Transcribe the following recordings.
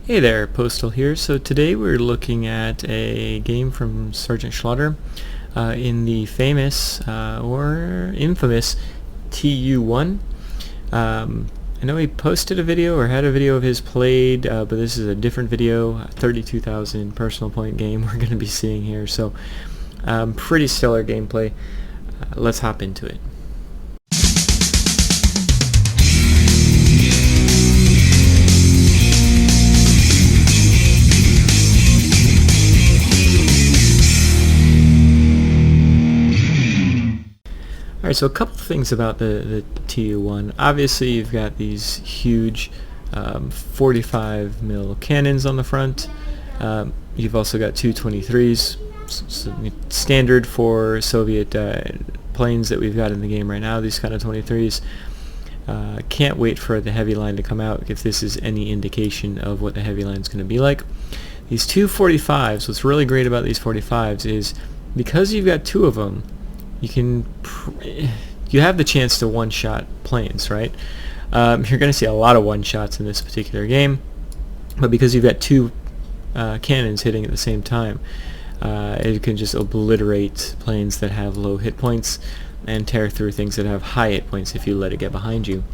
Hey there, Postal here. So today we're looking at a game from SgtSchlautter in the famous or infamous Tu-1. I know he posted a video or had a video of his played, but this is a different video, a 32,000 personal point game we're going to be seeing here. So pretty stellar gameplay. Let's hop into it. Alright, so a couple things about the Tu-1. Obviously you've got these huge 45 mil cannons on the front. You've also got two 23s, standard for Soviet planes that we've got in the game right now, these kind of 23s. Can't wait for the heavy line to come out if this is any indication of what the heavy line is going to be like. These two 45s, what's really great about these 45s is because you've got two of them, you have the chance to one-shot planes, right? You're going to see a lot of one-shots in this particular game, but because you've got two cannons hitting at the same time, it can just obliterate planes that have low hit points and tear through things that have high hit points if you let it get behind you.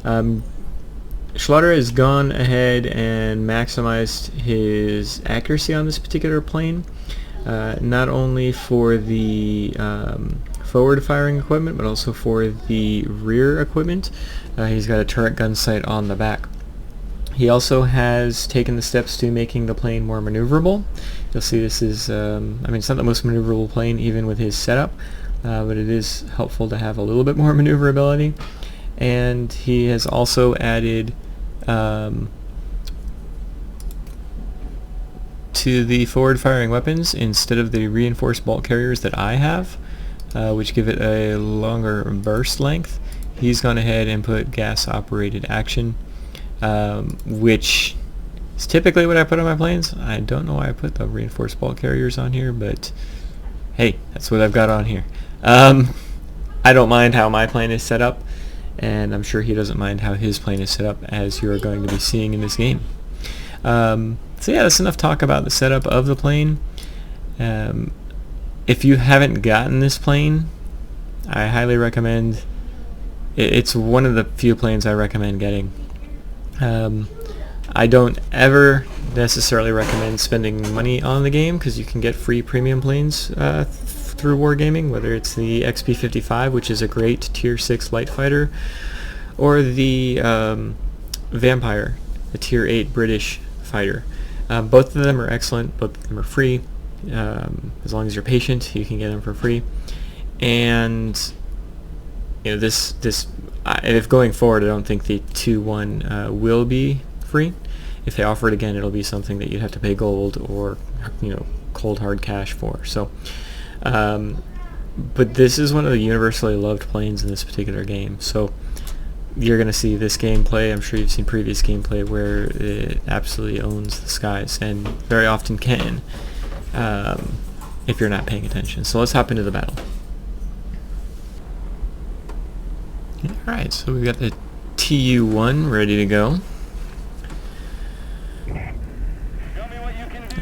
Schlautter has gone ahead and maximized his accuracy on this particular plane. Not only for the forward firing equipment, but also for the rear equipment. He's got a turret gun sight on the back. He also has taken the steps to making the plane more maneuverable. You'll see this is, it's not the most maneuverable plane even with his setup, but it is helpful to have a little bit more maneuverability. And he has also added to the forward firing weapons, instead of the reinforced bolt carriers that I have, which give it a longer burst length, he's gone ahead and put gas operated action, which is typically what I put on my planes. I don't know why I put the reinforced bolt carriers on here, but hey, that's what I've got on here. I don't mind how my plane is set up, and I'm sure he doesn't mind how his plane is set up, as you're going to be seeing in this game. So yeah, that's enough talk about the setup of the plane. If you haven't gotten this plane, I highly recommend. It's one of the few planes I recommend getting. I don't ever necessarily recommend spending money on the game because you can get free premium planes through Wargaming, whether it's the XP-55, which is a great Tier 6 light fighter, or the Vampire, a Tier 8 British fighter. Both of them are excellent. Both of them are free. As long as you're patient, you can get them for free. And you know, if going forward, I don't think the Tu-1 will be free. If they offer it again, it'll be something that you'd have to pay gold or cold hard cash for. So, but this is one of the universally loved planes in this particular game. So you're going to see this gameplay. I'm sure you've seen previous gameplay where it absolutely owns the skies, and very often can, if you're not paying attention. So let's hop into the battle. Alright, so we've got the Tu-1 ready to go.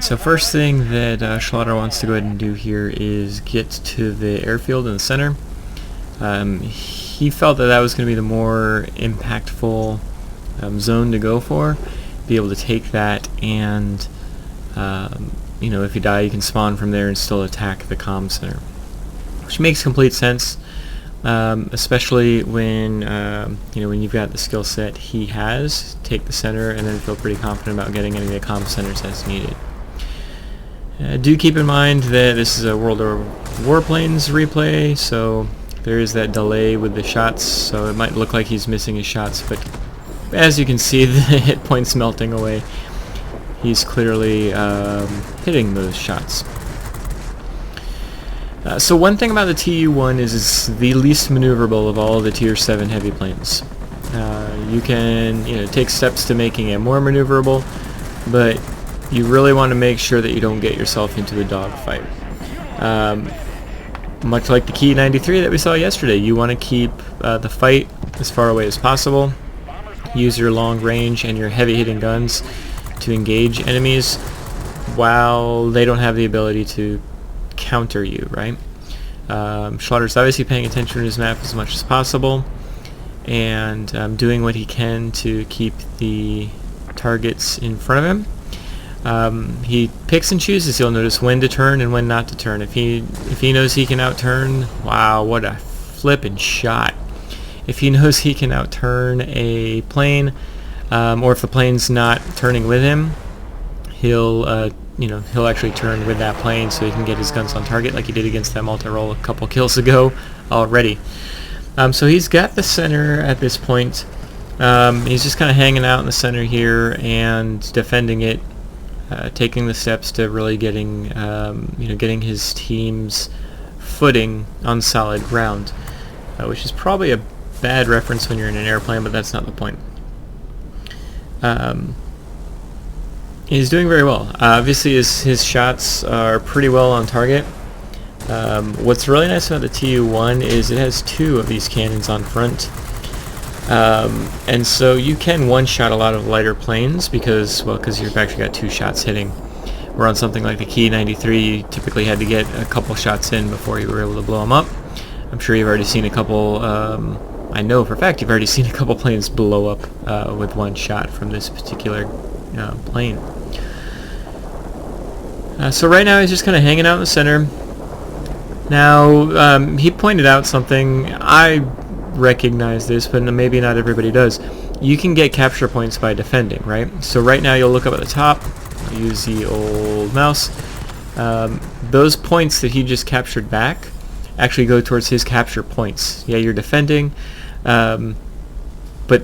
So first thing that Schlautter wants to go ahead and do here is get to the airfield in the center. He felt that was going to be the more impactful zone to go for. Be able to take that, and if you die, you can spawn from there and still attack the comm center, which makes complete sense, especially when when you've got the skill set he has. Take the center and then feel pretty confident about getting any of the comm centers as needed. Do keep in mind that this is a World of Warplanes replay, so there is that delay with the shots, so it might look like he's missing his shots, but as you can see, the hit points melting away. He's clearly hitting those shots. So one thing about the Tu-1 is it's the least maneuverable of all of the Tier 7 heavy planes. You can take steps to making it more maneuverable, but you really want to make sure that you don't get yourself into the dogfight. Much like the Key 93 that we saw yesterday, you want to keep the fight as far away as possible. Use your long range and your heavy hitting guns to engage enemies while they don't have the ability to counter you, right? Schlautter's obviously paying attention to his map as much as possible, and doing what he can to keep the targets in front of him. He picks and chooses, you'll notice, when to turn and when not to turn. If he knows he can outturn, wow, what a flippin' shot. If he knows he can outturn a plane, or if the plane's not turning with him, he'll actually turn with that plane so he can get his guns on target, like he did against that multi-roll a couple kills ago already. So he's got the center at this point. He's just kind of hanging out in the center here and defending it, taking the steps to really getting his team's footing on solid ground, which is probably a bad reference when you're in an airplane, but that's not the point. He's doing very well. Obviously his shots are pretty well on target. What's really nice about the Tu-1 is it has 2 of these cannons on front. And so you can one-shot a lot of lighter planes because you've actually got 2 shots hitting. Where on something like the Key 93, you typically had to get a couple shots in before you were able to blow them up. I'm sure you've already seen a couple, I know for a fact you've already seen a couple planes blow up with 1 shot from this particular plane. So right now he's just kind of hanging out in the center. Now, he pointed out something. I recognize this, but maybe not everybody does. You can get capture points by defending, right? So right now you'll look up at the top, I'll use the old mouse. Those points that he just captured back actually go towards his capture points. Yeah, you're defending, but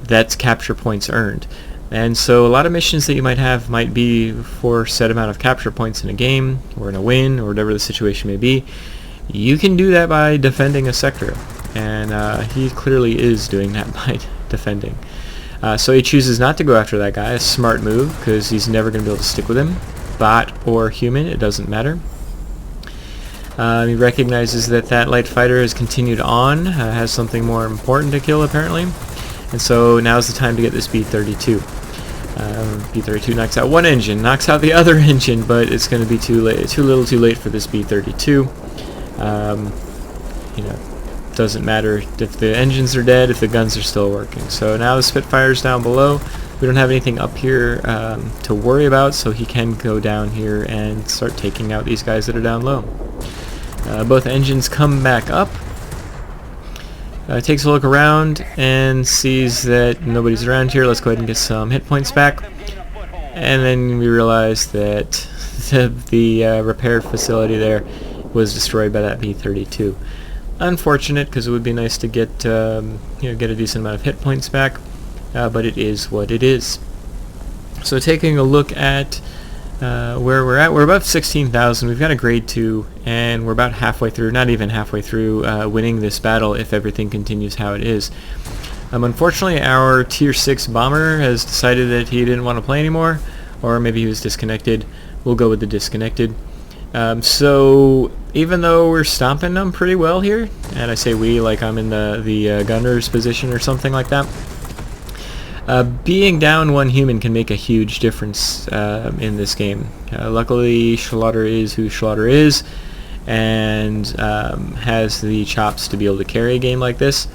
that's capture points earned. And so a lot of missions that you might have might be for a set amount of capture points in a game, or in a win, or whatever the situation may be. You can do that by defending a sector, and he clearly is doing that by defending. So he chooses not to go after that guy, a smart move, because he's never going to be able to stick with him. Bot or human, it doesn't matter. He recognizes that light fighter has continued on, has something more important to kill apparently. And so now's the time to get this B-32. B-32 knocks out one engine, knocks out the other engine, but it's going to be too little too late for this B-32. Doesn't matter if the engines are dead, if the guns are still working. So now the Spitfire's down below. We don't have anything up here to worry about, so he can go down here and start taking out these guys that are down low. Both engines come back up. Takes a look around and sees that nobody's around here. Let's go ahead and get some hit points back. And then we realize that the repair facility there was destroyed by that B-32. Unfortunate, because it would be nice to get get a decent amount of hit points back, but it is what it is. So taking a look at where we're at, we're above 16,000. We've got a grade 2, and we're about halfway through, not even halfway through, winning this battle if everything continues how it is. Unfortunately, our tier 6 bomber has decided that he didn't want to play anymore, or maybe he was disconnected. We'll go with the disconnected. So even though we're stomping them pretty well here, and I say we like I'm in the gunner's position or something like that, being down 1 human can make a huge difference in this game. Luckily, SgtSchlautter is who SgtSchlautter is, and has the chops to be able to carry a game like this.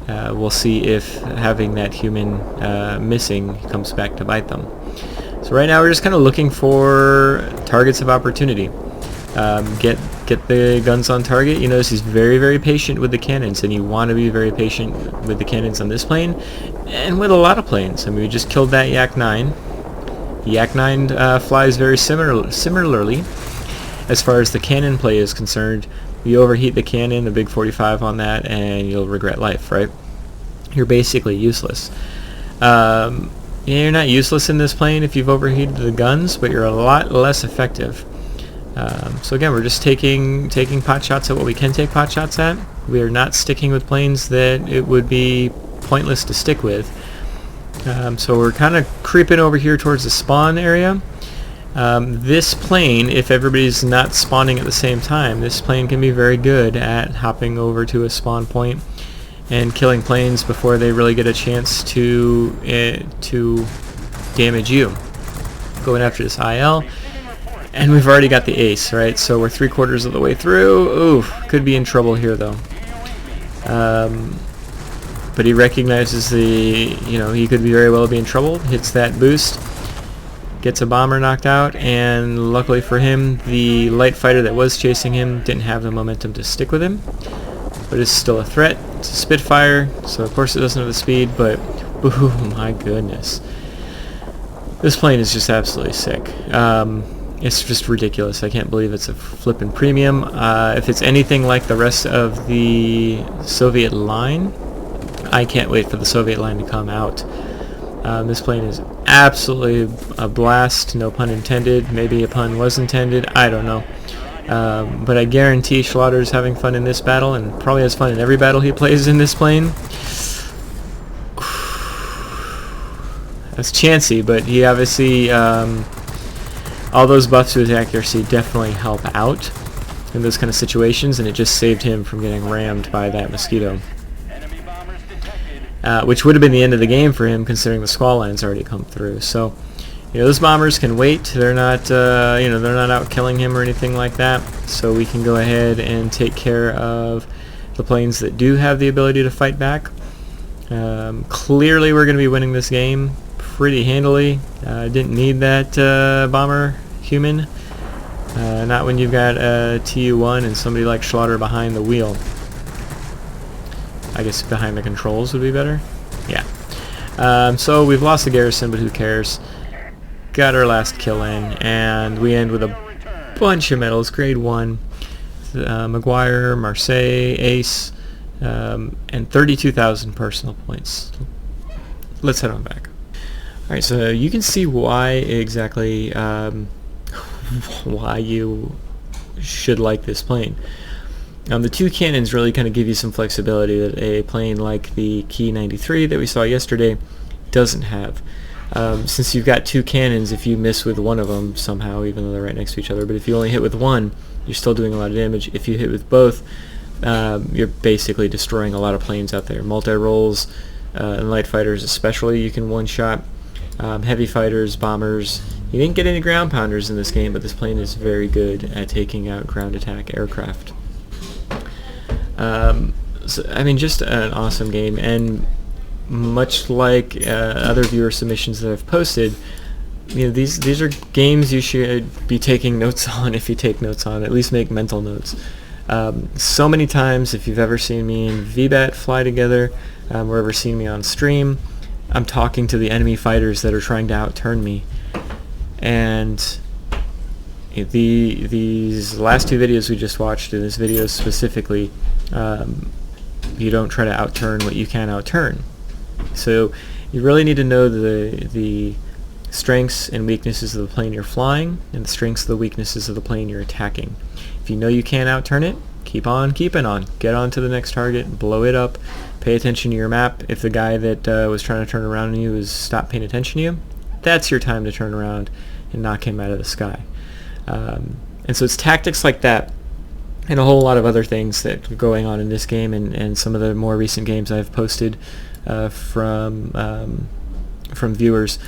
We'll see if having that human missing comes back to bite them. So right now we're just kind of looking for targets of opportunity. Get the guns on target. You notice he's very, very patient with the cannons, and you want to be very patient with the cannons on this plane, and with a lot of planes. I mean, we just killed that Yak-9. The Yak-9 flies very similarly as far as the cannon play is concerned. You overheat the cannon, the big 45 on that, and you'll regret life, right? You're basically useless. You're not useless in this plane if you've overheated the guns, but you're a lot less effective. So again, we're just taking pot shots at what we can take pot shots at. We are not sticking with planes that it would be pointless to stick with. So we're kind of creeping over here towards the spawn area. This plane, if everybody's not spawning at the same time, this plane can be very good at hopping over to a spawn point and killing planes before they really get a chance to damage you. going after this IL. And we've already got the ace, right? So we're 3/4 of the way through. Ooh, could be in trouble here though. But he recognizes he could be very well be in trouble. Hits that boost, gets a bomber knocked out, and luckily for him, the light fighter that was chasing him didn't have the momentum to stick with him. But it's still a threat. It's a Spitfire, so of course it doesn't have the speed, but oh my goodness. This plane is just absolutely sick. It's just ridiculous. I can't believe it's a flippin' premium. If it's anything like the rest of the Soviet line, I can't wait for the Soviet line to come out. This plane is absolutely a blast, no pun intended. Maybe a pun was intended, I don't know. But I guarantee Schlautter's having fun in this battle, and probably has fun in every battle he plays in this plane. That's chancy, but he obviously, all those buffs to his accuracy definitely help out in those kind of situations, and it just saved him from getting rammed by that Mosquito. Which would have been the end of the game for him, considering the squall line's already come through. So, those bombers can wait. They're not, they're not out killing him or anything like that. So we can go ahead and take care of the planes that do have the ability to fight back. Clearly, we're going to be winning this game pretty handily. Didn't need that bomber human. Not when you've got a Tu-1 and somebody like Schlautter behind the wheel. I guess behind the controls would be better. Yeah. So we've lost the garrison, but who cares? Got our last kill in, and we end with a bunch of medals. Grade 1, Maguire, Marseille, Ace, and 32,000 personal points. Let's head on back. Alright, so you can see why exactly why you should like this plane. The two cannons really kind of give you some flexibility that a plane like the Ki 93 that we saw yesterday doesn't have. Since you've got two cannons, if you miss with one of them somehow, even though they're right next to each other, but if you only hit with one, you're still doing a lot of damage. If you hit with both, you're basically destroying a lot of planes out there. Multi-rolls and light fighters especially, you can one-shot. Heavy fighters, bombers. You didn't get any ground pounders in this game, but this plane is very good at taking out ground attack aircraft. So, I mean, just an awesome game, and much like other viewer submissions that I've posted, these are games you should be taking notes on. If you take notes on, at least make mental notes. So many times, if you've ever seen me and VBAT fly together, or ever seen me on stream, I'm talking to the enemy fighters that are trying to outturn me, and these last two videos we just watched, in this video specifically, you don't try to outturn what you can outturn. So you really need to know the strengths and weaknesses of the plane you're flying, and the strengths and the weaknesses of the plane you're attacking. If you know you can't outturn it, keep on keeping on. Get on to the next target, blow it up, pay attention to your map. If the guy that was trying to turn around on you has stopped paying attention to you, that's your time to turn around and knock him out of the sky. And so it's tactics like that, and a whole lot of other things that are going on in this game, and some of the more recent games I've posted from viewers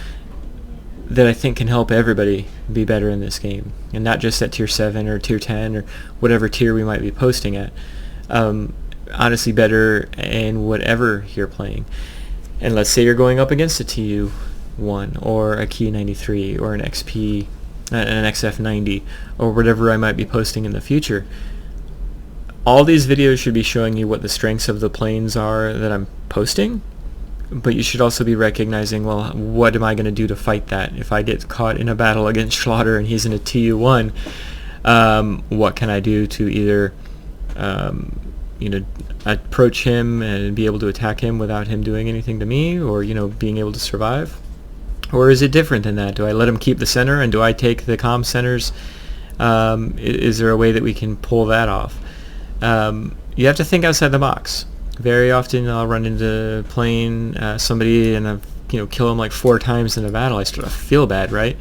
that I think can help everybody be better in this game, and not just at tier 7 or tier 10 or whatever tier we might be posting at. Honestly, better in whatever you're playing. And let's say you're going up against a Tu-1 or a Ki 93 or an XP, an XF90, or whatever I might be posting in the future. All these videos should be showing you what the strengths of the planes are that I'm posting, but you should also be recognizing, well, what am I going to do to fight that? If I get caught in a battle against Schlautter and he's in a Tu-1, what can I do to either approach him and be able to attack him without him doing anything to me, or being able to survive? Or is it different than that? Do I let him keep the center, and do I take the comm centers? Is there a way that we can pull that off? You have to think outside the box. Very often I'll run into plane somebody, and I've kill them like 4 times in a battle. I start to feel bad, right?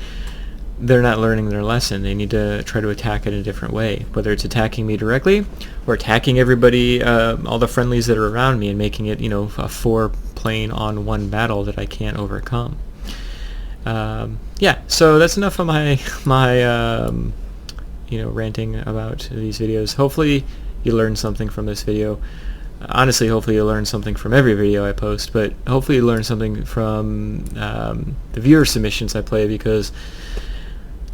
They're not learning their lesson. They need to try to attack it in a different way, whether it's attacking me directly or attacking everybody, all the friendlies that are around me, and making it a 4 plane on 1 battle that I can't overcome. Yeah, so that's enough of my ranting about these videos. Hopefully you learned something from this video. Honestly, hopefully you learn something from every video I post, but hopefully you learn something from the viewer submissions I play, because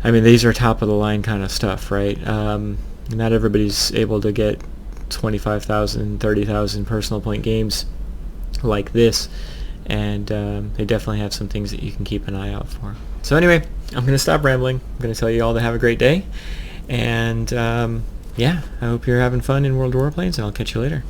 I mean, these are top of the line kind of stuff, right? Not everybody's able to get 25,000, 30,000 personal point games like this, and they definitely have some things that you can keep an eye out for. So anyway, I'm going to stop rambling. I'm going to tell you all to have a great day, and yeah, I hope you're having fun in World of Warplanes, and I'll catch you later.